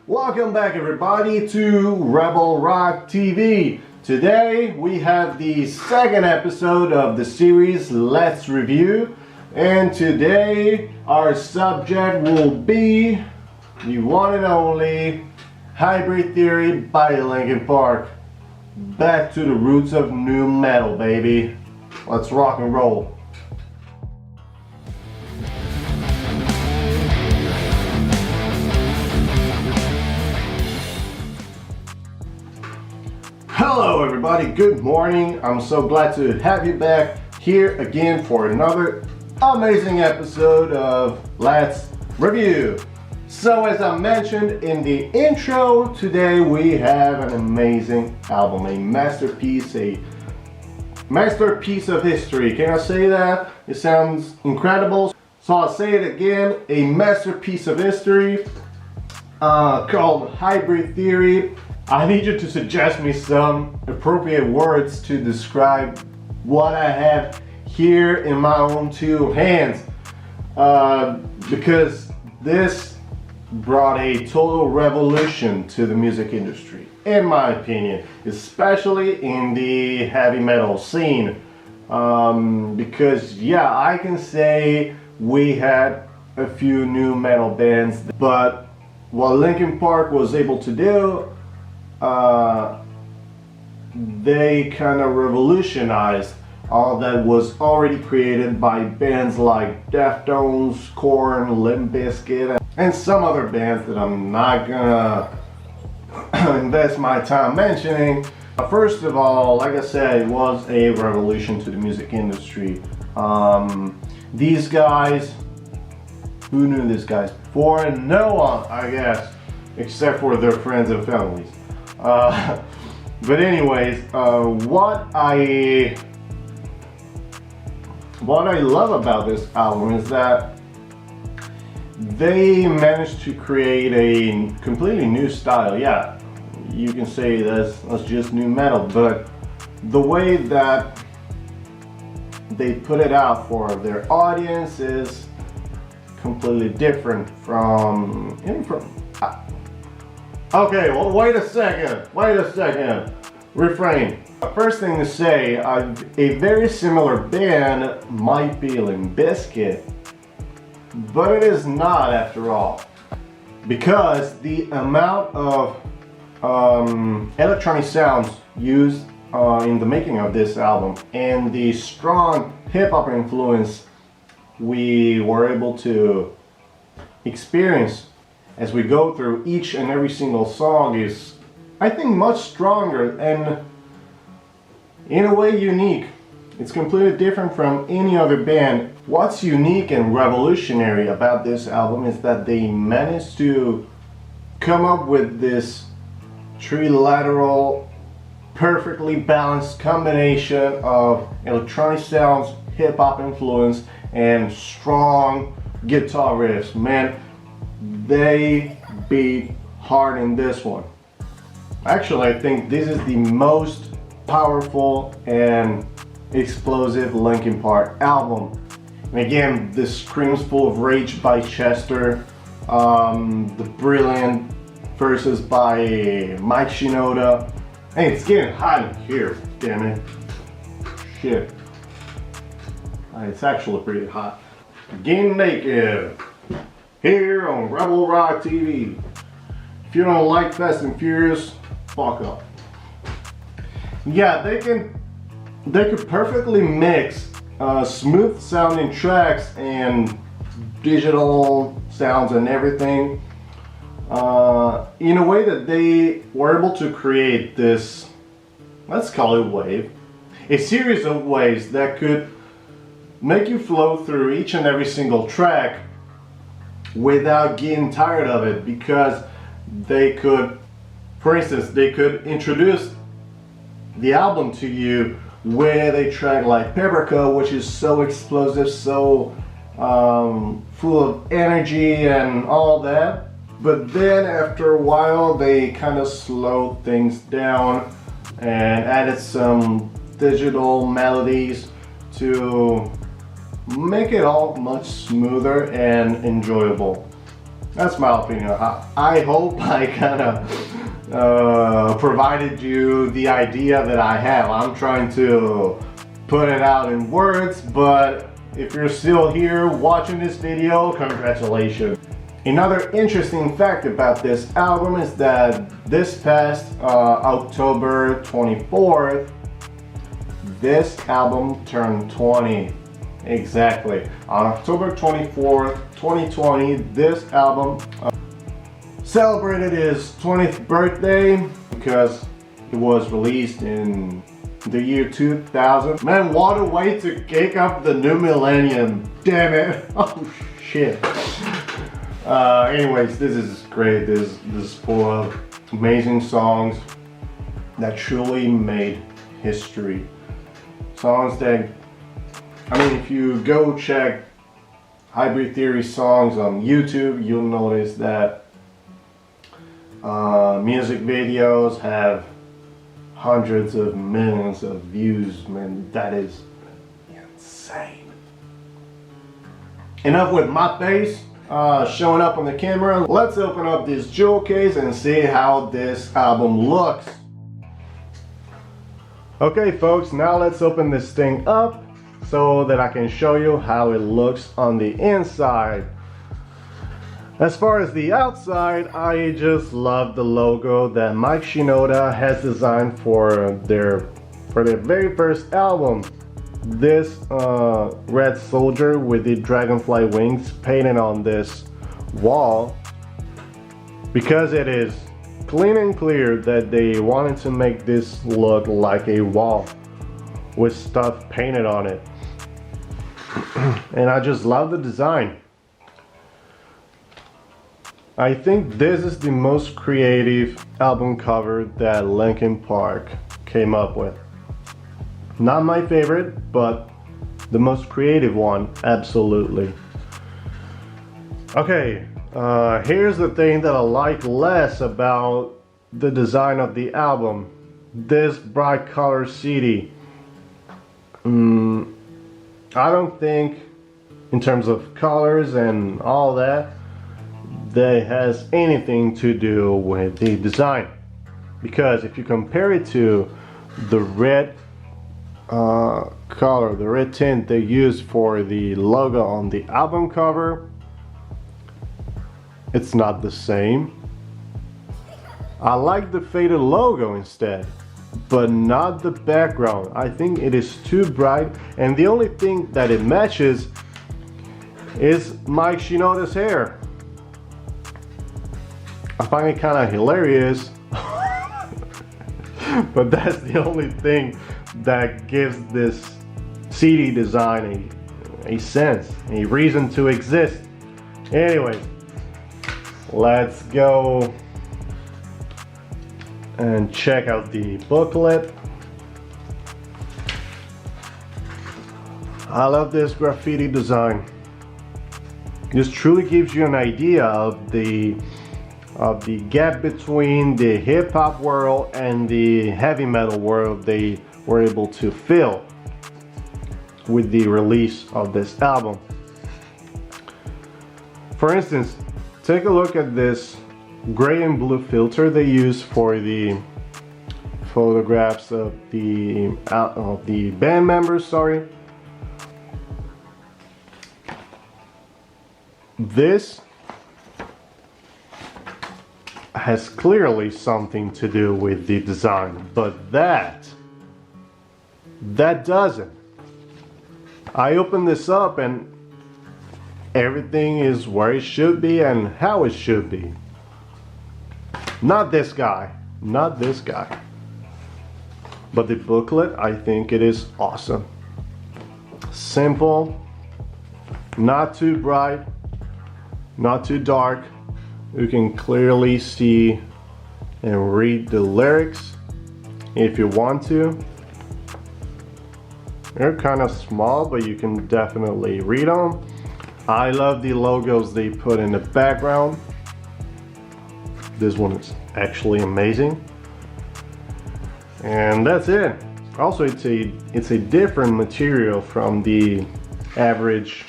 Welcome back everybody to Rebel Rock TV. Today we have the second episode of the series Let's Review, and today our subject will be the one and only Hybrid Theory by Linkin Park. Back to the roots of nu metal, baby. Let's rock and roll. Hello everybody, good morning. I'm so glad to have you back here again for another amazing episode of Let's Review. So as I mentioned in the intro, today we have an amazing album, a masterpiece of history. Can I say that? It sounds incredible. So I'll say it again, a masterpiece of history called Hybrid Theory. I need you to suggest me some appropriate words to describe what I have here in my own two hands, because this brought a total revolution to the music industry, in my opinion, especially in the heavy metal scene, because yeah, I can say we had a few nu metal bands, but what Linkin Park was able to do, they kind of revolutionized all that was already created by bands like Deftones, Korn, Limp Bizkit, and some other bands that I'm not gonna invest my time mentioning. First of all, like I said, it was a revolution to the music industry. These guys, who knew these guys before? No one, I guess, except for their friends and families. But anyways, what I love about this album is that they managed to create a completely new style. Yeah, you can say that's just nu metal, but the way that they put it out for their audience is completely different from okay, well, wait a second. Refrain. First thing to say, a very similar band might be Limp Bizkit, but it is not after all, because the amount of electronic sounds used in the making of this album and the strong hip-hop influence we were able to experience as we go through each and every single song is, I think, much stronger and in a way unique. It's completely different from any other band. What's unique and revolutionary about this album is that they managed to come up with this trilateral, perfectly balanced combination of electronic sounds, hip-hop influence, and strong guitar riffs. Man, they beat hard in this one. Actually, I think this is the most powerful and explosive Linkin Park album. And again, the screams full of rage by Chester, the brilliant verses by Mike Shinoda. Hey, it's getting hot in here, damn it. Shit. It's actually pretty hot. Getting naked here on Rebel Rock TV. If you don't like Fast and Furious, fuck up. Yeah, they could perfectly mix smooth sounding tracks and digital sounds and everything in a way that they were able to create this, let's call it wave, a series of waves that could make you flow through each and every single track without getting tired of it, because they could, for instance, they could introduce the album to you with a track like Paprika, which is so explosive, so full of energy and all that, but then after a while they kind of slowed things down and added some digital melodies to make it all much smoother and enjoyable. That's my opinion. I hope I kind of provided you the idea that I have. I'm trying to put it out in words, but if you're still here watching this video, congratulations. Another interesting fact about this album is that this past October 24th, this album turned 20. Exactly. On October 24th, 2020, this album celebrated his 20th birthday because it was released in the year 2000. Man, what a way to kick off the new millennium. Damn it. Oh shit. Anyways, this is great. This is full of amazing songs that truly made history. Songs that, I mean, if you go check Hybrid Theory songs on YouTube, you'll notice that music videos have hundreds of millions of views. Man, that is insane. Enough with my face showing up on the camera. Let's open up this jewel case and see how this album looks. Okay folks, now let's open this thing up so that I can show you how it looks on the inside. As far as the outside, I just love the logo that Mike Shinoda has designed for their very first album. This red soldier with the dragonfly wings painted on this wall, because it is clean and clear that they wanted to make this look like a wall with stuff painted on it. And I just love the design. I think this is the most creative album cover that Linkin Park came up with. Not my favorite, but the most creative one, absolutely. Okay, here's the thing that I like less about the design of the album. This bright color CD. I don't think, in terms of colors and all that has anything to do with the design. Because if you compare it to the red color, the red tint they used for the logo on the album cover, it's not the same. I like the faded logo instead, but not the background. I think it is too bright, and the only thing that it matches is Mike Shinoda's hair. I find it kind of hilarious, but that's the only thing that gives this CD design a sense, a reason to exist. Anyway, let's go and check out the booklet. I love this graffiti design. This truly gives you an idea of the gap between the hip-hop world and the heavy metal world they were able to fill with the release of this album. For instance, take a look at this gray and blue filter they use for the photographs of the band members. Sorry. This has clearly something to do with the design, but that doesn't. I open this up and everything is where it should be and how it should be. Not this guy, not this guy. But the booklet, I think it is awesome. Simple, not too bright, not too dark. You can clearly see and read the lyrics if you want to. They're kind of small, but you can definitely read them. I love the logos they put in the background. This one is actually amazing. And that's it. Also, it's a different material from the average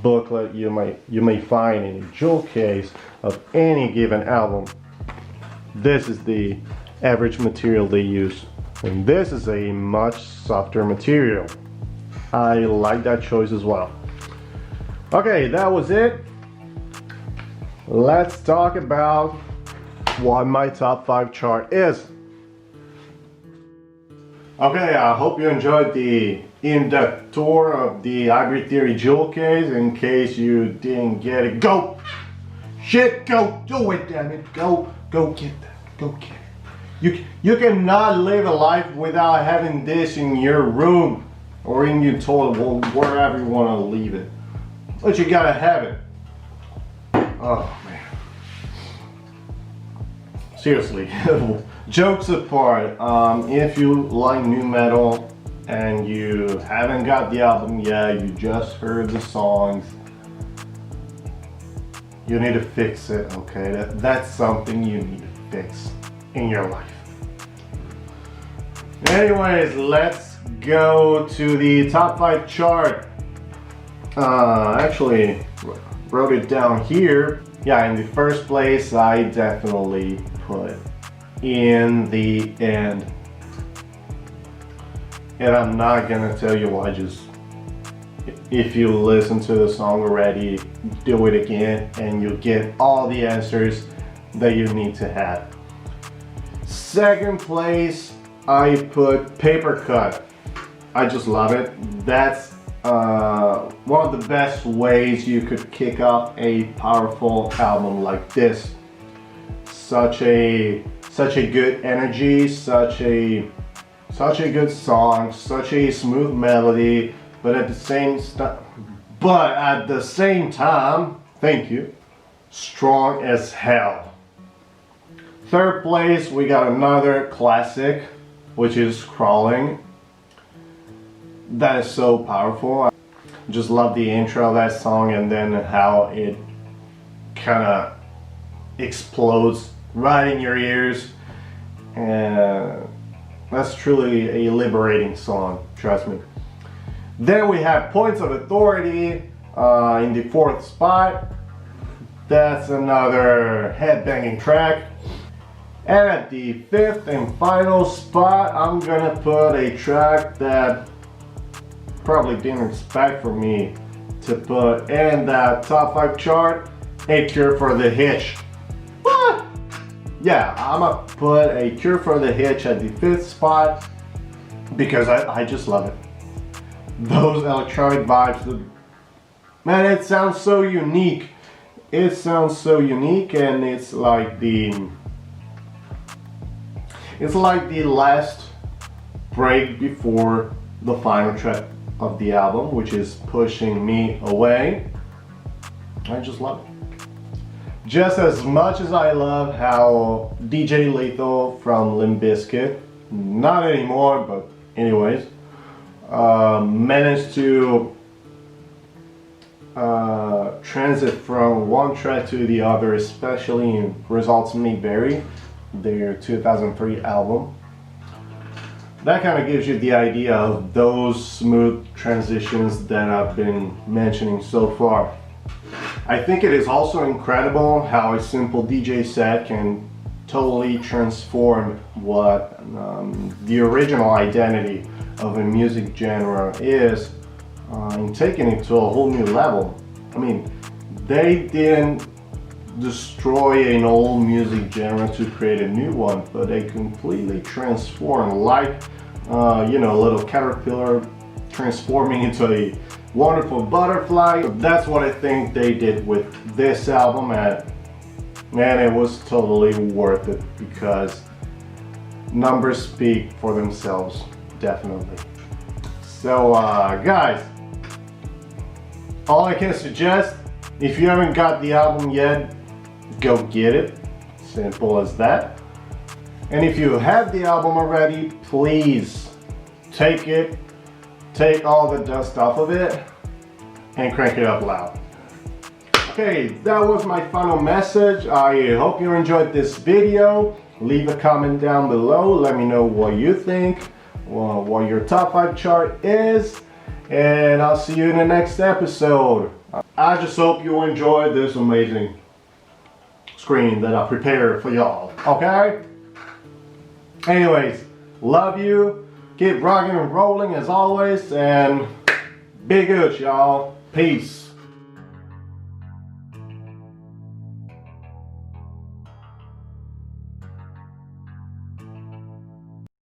booklet you may find in a jewel case of any given album. This is the average material they use, and this is a much softer material. I like that choice as well. Okay, that was it. Let's talk about what my top 5 chart is. Okay, I hope you enjoyed the in-depth tour of the Hybrid Theory jewel case. In case you didn't get it, go! Shit, go! Do it, damn it! Go get that. Go get it. You cannot live a life without having this in your room or in your toilet, wherever you want to leave it. But you gotta have it. Oh man. Seriously, jokes apart, if you like new metal and you haven't got the album yet, you just heard the songs, you need to fix it, okay? That's something you need to fix in your life. Anyways, let's go to the top 5 chart. Actually wrote it down here. Yeah, in the first place, I definitely put In the End. And I'm not gonna tell you why, just if you listen to the song already, do it again and you'll get all the answers that you need to have. Second place, I put Paper Cut. I just love it. That's one of the best ways you could kick off a powerful album like this. Such a good energy, such a good song, such a smooth melody, but at the same time, thank you, strong as hell. Third place, we got another classic, which is Crawling. That is so powerful. I just love the intro of that song and then how it kind of explodes right in your ears. And that's truly a liberating song, trust me. Then we have Points of Authority in the 4th spot. That's another headbanging track. And at the 5th and final spot, I'm gonna put a track that probably didn't expect for me to put in that top 5 chart, A Cure for the Hitch. What? Yeah, I'm gonna put A Cure for the Hitch at the 5th spot because I just love it. Those electronic vibes, man, it sounds so unique. It sounds so unique, and it's like the last break before the final track of the album, which is Pushing Me Away. I just love it. Just as much as I love how DJ Lethal from Limp Bizkit, not anymore, but anyways, managed to transit from one track to the other, especially in Results May Vary, their 2003 album. That kind of gives you the idea of those smooth transitions that I've been mentioning so far. I think it is also incredible how a simple DJ set can totally transform what the original identity of a music genre is, and taking it to a whole new level. I mean, they didn't destroy an old music genre to create a new one, but they completely transformed, like a little caterpillar transforming into a wonderful butterfly. That's what I think they did with this album, and man, it was totally worth it because numbers speak for themselves, definitely. So guys, all I can suggest, if you haven't got the album yet, go get it. Simple as that. And if you have the album already, please take all the dust off of it and crank it up loud. Okay, that was my final message. I hope you enjoyed this video. Leave a comment down below. Let me know what you think, what your top 5 chart is, and I'll see you in the next episode. I just hope you enjoyed this amazing screen that I prepared for y'all, okay? Anyways, love you, keep rocking and rolling as always, and be good, y'all. Peace.